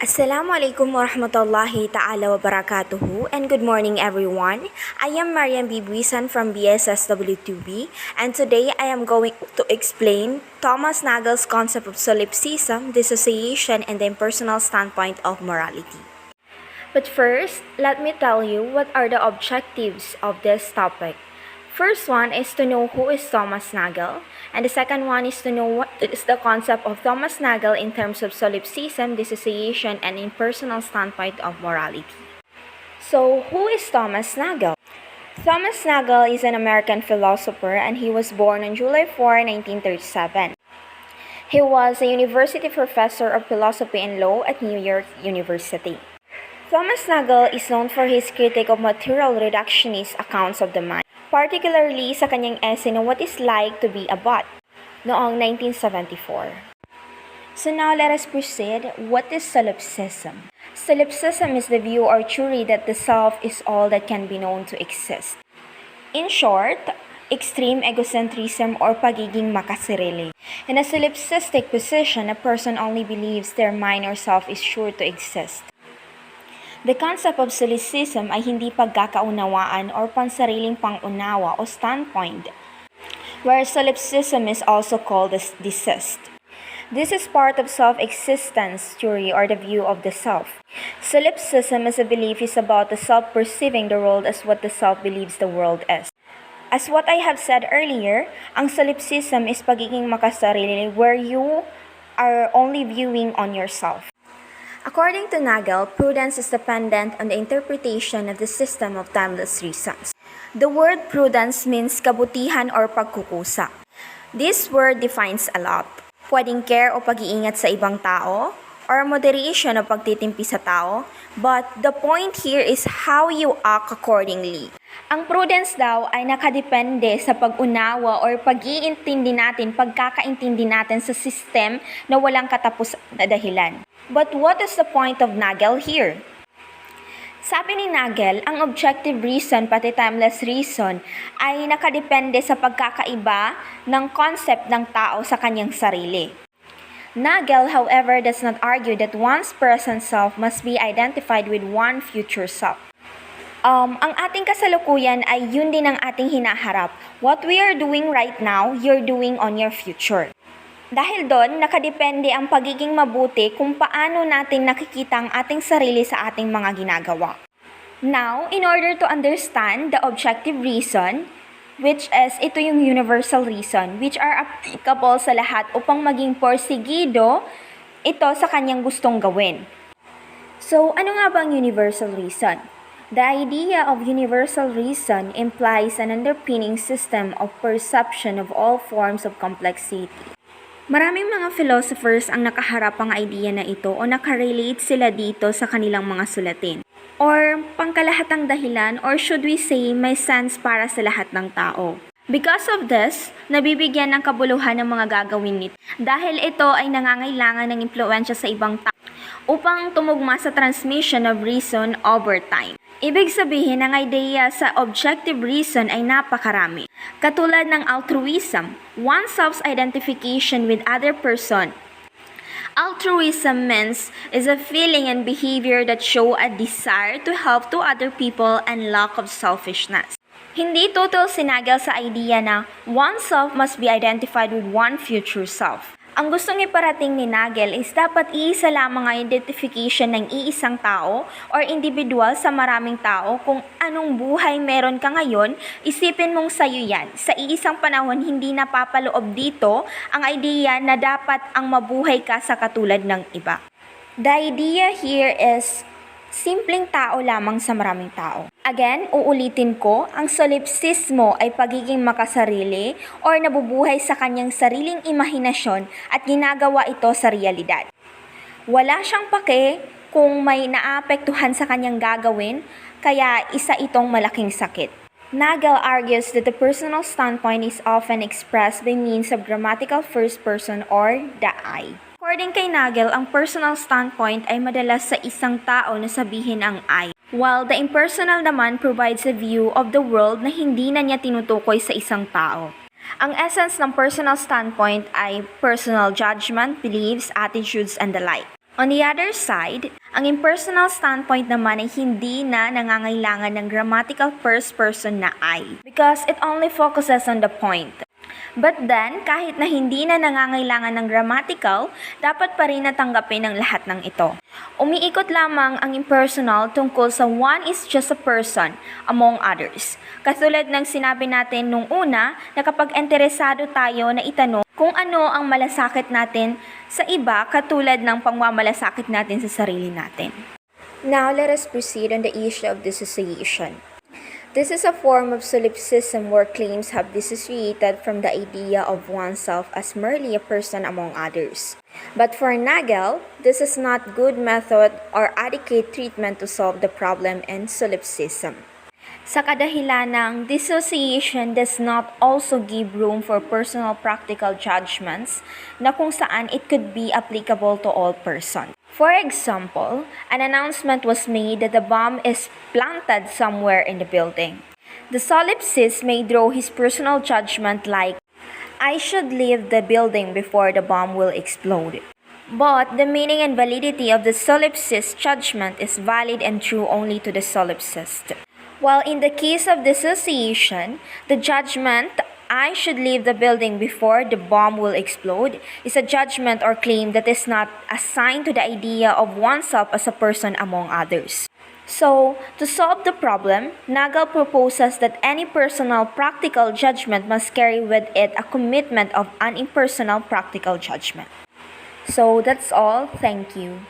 Assalamualaikum warahmatullahi ta'ala wabarakatuhu and good morning everyone. I am Meriam Buisan from BSSW2B and today I am going to explain Thomas Nagel's concept of solipsism, dissociation, and the impersonal standpoint of morality. But first, let me tell you what are the objectives of this topic. First one is to know who is Thomas Nagel, and the second one is to know what is the concept of Thomas Nagel in terms of solipsism, dissociation, and impersonal standpoint of morality. So, who is Thomas Nagel? Thomas Nagel is an American philosopher and he was born on July 4, 1937. He was a university professor of philosophy and law at New York University. Thomas Nagel is known for his critique of material reductionist accounts of the mind, particularly sa kanyang essay na What is Like to be a Bot noong 1974. So now let us proceed. What is solipsism? Solipsism is the view or theory that the self is all that can be known to exist. In short, extreme egocentrism or pagiging makasarili. In a solipsistic position, a person only believes their mind or self is sure to exist. The concept of solipsism ay hindi pagkakaunawaan or pansariling pangunawa o standpoint, where solipsism is also called as desist. This is part of self-existence theory or the view of the self. Solipsism as a belief is about the self perceiving the world as what the self believes the world is. As what I have said earlier, ang solipsism is pagiging makasarili where you are only viewing on yourself. According to Nagel, prudence is dependent on the interpretation of the system of timeless reasons. The word prudence means kabutihan or pagkukusa. This word defines a lot. Pwedeng care o pag-iingat sa ibang tao, or moderation o pagtitimpi sa tao, but the point here is how you act accordingly. Ang prudence daw ay nakadepende sa pag-unawa or pag-iintindi natin, pagkakaintindi natin sa system na walang katapos na dahilan. But what is the point of Nagel here? Sabi ni Nagel, ang objective reason pati timeless reason ay nakadepende sa pagkakaiba ng concept ng tao sa kanyang sarili. Nagel, however, does not argue that one's present self must be identified with one future self. Ang ating kasalukuyan ay yun din ang ating hinaharap. What we are doing right now, you're doing on your future. Dahil doon, nakadepende ang pagiging mabuti kung paano natin nakikita ang ating sarili sa ating mga ginagawa. Now, in order to understand the objective reason, which is ito yung universal reason, which are applicable sa lahat upang maging porsigido ito sa kanyang gustong gawin. So, ano nga ba ang universal reason? The idea of universal reason implies an underpinning system of perception of all forms of complexity. Maraming mga philosophers ang nakaharap ang idea na ito o nakarelate sila dito sa kanilang mga sulatin. Or pangkalahatang dahilan or should we say may sense para sa lahat ng tao. Because of this, nabibigyan ng kabuluhan ng mga gagawin nito dahil ito ay nangangailangan ng impluensya sa ibang tao upang tumugma sa transmission of reason over time. Ibig sabihin, ang ideya sa objective reason ay napakarami. Katulad ng altruism, one's self-identification with other person. Altruism means is a feeling and behavior that show a desire to help to other people and lack of selfishness. Hindi total sinagel sa idea na oneself must be identified with one future self. Ang gustong iparating ni Nagel is dapat iisa lamang ang identification ng iisang tao or individual sa maraming tao. Kung anong buhay meron ka ngayon, isipin mong sayo yan. Sa iisang panahon, hindi napapaloob dito ang idea na dapat ang mabuhay ka sa katulad ng iba. The idea here is simpleng tao lamang sa maraming tao. Again, uulitin ko, ang solipsismo ay pagiging makasarili or nabubuhay sa kanyang sariling imahinasyon at ginagawa ito sa realidad. Wala siyang pake kung may naapektuhan sa kanyang gagawin, kaya isa itong malaking sakit. Nagel argues that the personal standpoint is often expressed by means of grammatical first person or the I. According kay Nagel, ang personal standpoint ay madalas sa isang tao na sabihin ang I, while the impersonal naman provides a view of the world na hindi na niya tinutukoy sa isang tao. Ang essence ng personal standpoint ay personal judgment, beliefs, attitudes, and the like. On the other side, ang impersonal standpoint naman ay hindi na nangangailangan ng grammatical first person na I because it only focuses on the point. But then, kahit na hindi na nangangailangan ng grammatical, dapat pa rin natanggapin ang lahat ng ito. Umiikot lamang ang impersonal tungkol sa one is just a person among others. Katulad ng sinabi natin nung una na kapag interesado tayo na itanong kung ano ang malasakit natin sa iba katulad ng pangmamalasakit natin sa sarili natin. Now, let us proceed on the issue of dissociation. This is a form of solipsism where claims have dissociated from the idea of oneself as merely a person among others. But for Nagel, this is not good method or adequate treatment to solve the problem in solipsism. Sa kadahilanang, dissociation does not also give room for personal practical judgments na kung saan it could be applicable to all persons. For example, an announcement was made that the bomb is planted somewhere in the building. The solipsist may draw his personal judgment like, I should leave the building before the bomb will explode. But the meaning and validity of the solipsist's judgment is valid and true only to the solipsist. While in the case of dissociation, the judgment, I should leave the building before the bomb will explode, is a judgment or claim that is not assigned to the idea of oneself as a person among others. So, to solve the problem, Nagel proposes that any personal practical judgment must carry with it a commitment of an impersonal practical judgment. So, that's all. Thank you.